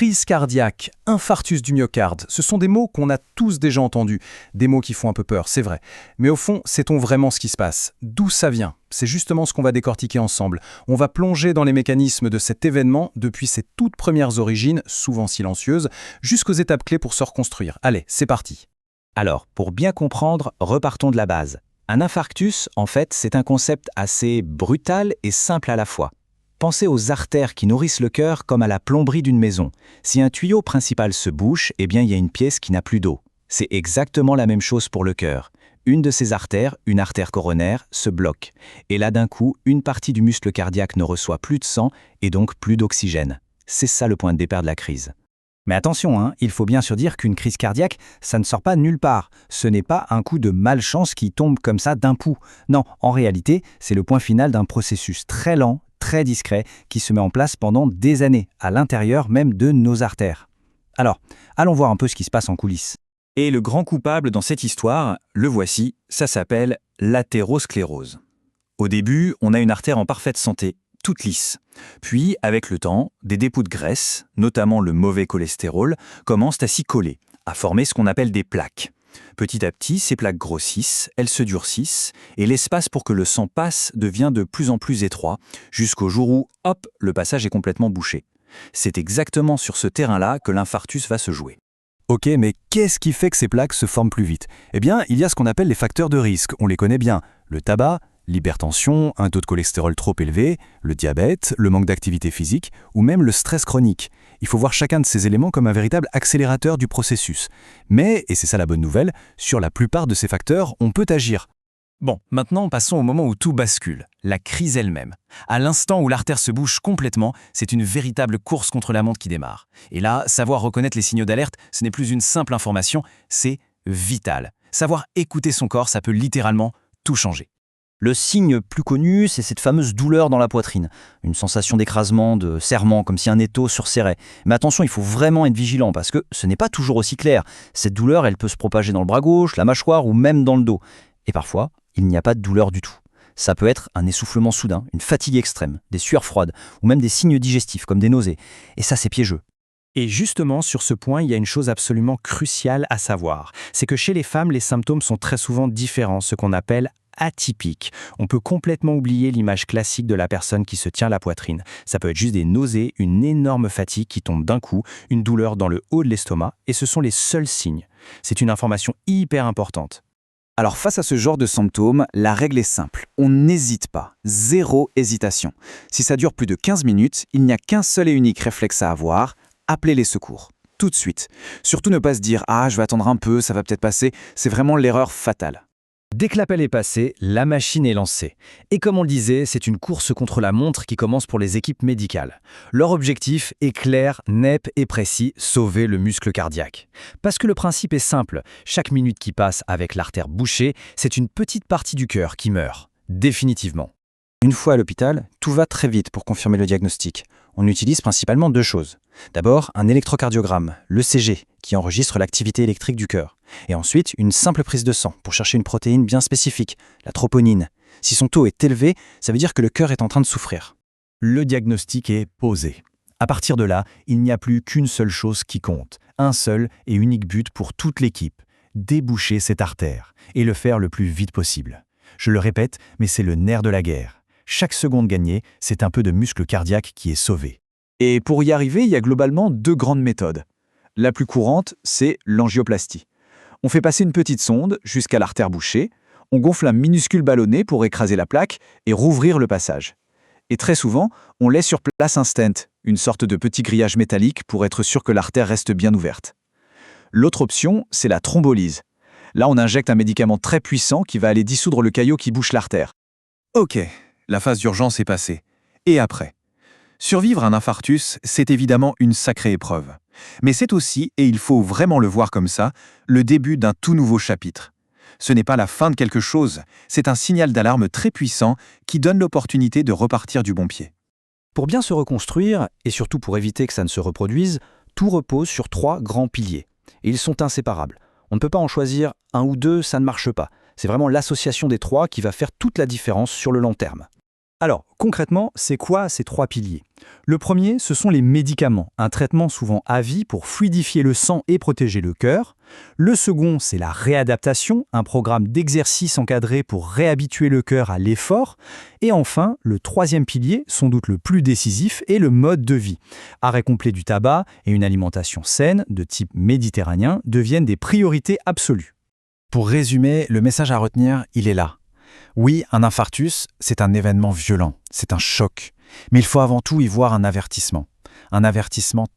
Crise cardiaque, infarctus du myocarde, ce sont des mots qu'on a tous déjà entendus, des mots qui font un peu peur, c'est vrai. Mais au fond, sait-on vraiment ce qui se passe? D'où ça vient? C'est justement ce qu'on va décortiquer ensemble. On va plonger dans les mécanismes de cet événement depuis ses toutes premières origines, souvent silencieuses, jusqu'aux étapes clés pour se reconstruire. Allez, c'est parti. Alors, pour bien comprendre, repartons de la base. Un infarctus, en fait, c'est un concept assez brutal et simple à la fois. Pensez aux artères qui nourrissent le cœur comme à la plomberie d'une maison. Si un tuyau principal se bouche, eh bien il y a une pièce qui n'a plus d'eau. C'est exactement la même chose pour le cœur. Une de ces artères, une artère coronaire, se bloque. Et là d'un coup, une partie du muscle cardiaque ne reçoit plus de sang et donc plus d'oxygène. C'est ça le point de départ de la crise. Mais attention, il faut bien sûr dire qu'une crise cardiaque, ça ne sort pas de nulle part. Ce n'est pas un coup de malchance qui tombe comme ça d'un coup. Non, en réalité, c'est le point final d'un processus très lent, très discret, qui se met en place pendant des années, à l'intérieur même de nos artères. Alors, allons voir un peu ce qui se passe en coulisses. Et le grand coupable dans cette histoire, le voici, ça s'appelle l'athérosclérose. Au début, on a une artère en parfaite santé, toute lisse. Puis, avec le temps, des dépôts de graisse, notamment le mauvais cholestérol, commencent à s'y coller, à former ce qu'on appelle des plaques. Petit à petit, ces plaques grossissent, elles se durcissent, et l'espace pour que le sang passe devient de plus en plus étroit, jusqu'au jour où, hop, le passage est complètement bouché. C'est exactement sur ce terrain-là que l'infarctus va se jouer. Ok, mais qu'est-ce qui fait que ces plaques se forment plus vite? Eh bien, il y a ce qu'on appelle les facteurs de risque, on les connaît bien. Le tabac, l'hypertension, un taux de cholestérol trop élevé, le diabète, le manque d'activité physique, ou même le stress chronique. Il faut voir chacun de ces éléments comme un véritable accélérateur du processus. Mais, et c'est ça la bonne nouvelle, sur la plupart de ces facteurs, on peut agir. Bon, maintenant passons au moment où tout bascule, la crise elle-même. À l'instant où l'artère se bouche complètement, c'est une véritable course contre la montre qui démarre. Et là, savoir reconnaître les signaux d'alerte, ce n'est plus une simple information, c'est vital. Savoir écouter son corps, ça peut littéralement tout changer. Le signe plus connu, c'est cette fameuse douleur dans la poitrine. Une sensation d'écrasement, de serrement, comme si un étau surserrait. Mais attention, il faut vraiment être vigilant parce que ce n'est pas toujours aussi clair. Cette douleur, elle peut se propager dans le bras gauche, la mâchoire ou même dans le dos. Et parfois, il n'y a pas de douleur du tout. Ça peut être un essoufflement soudain, une fatigue extrême, des sueurs froides ou même des signes digestifs comme des nausées. Et ça, c'est piégeux. Et justement, sur ce point, il y a une chose absolument cruciale à savoir. C'est que chez les femmes, les symptômes sont très souvent différents, ce qu'on appelle atypiques. On peut complètement oublier l'image classique de la personne qui se tient la poitrine. Ça peut être juste des nausées, une énorme fatigue qui tombe d'un coup, une douleur dans le haut de l'estomac, et ce sont les seuls signes. C'est une information hyper importante. Alors face à ce genre de symptômes, la règle est simple. On n'hésite pas. Zéro hésitation. Si ça dure plus de 15 minutes, il n'y a qu'un seul et unique réflexe à avoir. Appelez les secours. Tout de suite. Surtout ne pas se dire « Ah, je vais attendre un peu, ça va peut-être passer ». C'est vraiment l'erreur fatale. Dès que l'appel est passé, la machine est lancée. Et comme on le disait, c'est une course contre la montre qui commence pour les équipes médicales. Leur objectif est clair, net et précis, sauver le muscle cardiaque. Parce que le principe est simple, chaque minute qui passe avec l'artère bouchée, c'est une petite partie du cœur qui meurt, définitivement. Une fois à l'hôpital, tout va très vite pour confirmer le diagnostic. On utilise principalement deux choses. D'abord, un électrocardiogramme, l'ECG, qui enregistre l'activité électrique du cœur. Et ensuite, une simple prise de sang pour chercher une protéine bien spécifique, la troponine. Si son taux est élevé, ça veut dire que le cœur est en train de souffrir. Le diagnostic est posé. À partir de là, il n'y a plus qu'une seule chose qui compte. Un seul et unique but pour toute l'équipe. Déboucher cette artère et le faire le plus vite possible. Je le répète, mais c'est le nerf de la guerre. Chaque seconde gagnée, c'est un peu de muscle cardiaque qui est sauvé. Et pour y arriver, il y a globalement deux grandes méthodes. La plus courante, c'est l'angioplastie. On fait passer une petite sonde jusqu'à l'artère bouchée, on gonfle un minuscule ballonnet pour écraser la plaque et rouvrir le passage. Et très souvent, on laisse sur place un stent, une sorte de petit grillage métallique pour être sûr que l'artère reste bien ouverte. L'autre option, c'est la thrombolyse. Là, on injecte un médicament très puissant qui va aller dissoudre le caillot qui bouche l'artère. Ok, la phase d'urgence est passée. Et après? Survivre à un infarctus, c'est évidemment une sacrée épreuve. Mais c'est aussi, et il faut vraiment le voir comme ça, le début d'un tout nouveau chapitre. Ce n'est pas la fin de quelque chose, c'est un signal d'alarme très puissant qui donne l'opportunité de repartir du bon pied. Pour bien se reconstruire, et surtout pour éviter que ça ne se reproduise, tout repose sur 3 grands piliers. Et ils sont inséparables. On ne peut pas en choisir un ou deux, ça ne marche pas. C'est vraiment l'association des 3 qui va faire toute la différence sur le long terme. Alors, concrètement, c'est quoi ces 3 piliers? Le premier, ce sont les médicaments, un traitement souvent à vie pour fluidifier le sang et protéger le cœur. Le second, c'est la réadaptation, un programme d'exercice encadré pour réhabituer le cœur à l'effort. Et enfin, le troisième pilier, sans doute le plus décisif, est le mode de vie. Arrêt complet du tabac et une alimentation saine, de type méditerranéen, deviennent des priorités absolues. Pour résumer, le message à retenir, il est là. Oui, un infarctus, c'est un événement violent, c'est un choc. Mais il faut avant tout y voir un avertissement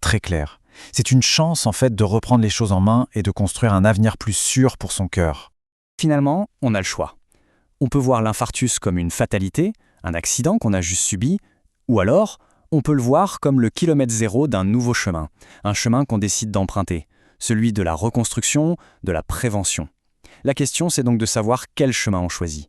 très clair. C'est une chance en fait de reprendre les choses en main et de construire un avenir plus sûr pour son cœur. Finalement, on a le choix. On peut voir l'infarctus comme une fatalité, un accident qu'on a juste subi, ou alors on peut le voir comme le kilomètre zéro d'un nouveau chemin, un chemin qu'on décide d'emprunter, celui de la reconstruction, de la prévention. La question, c'est donc de savoir quel chemin on choisit.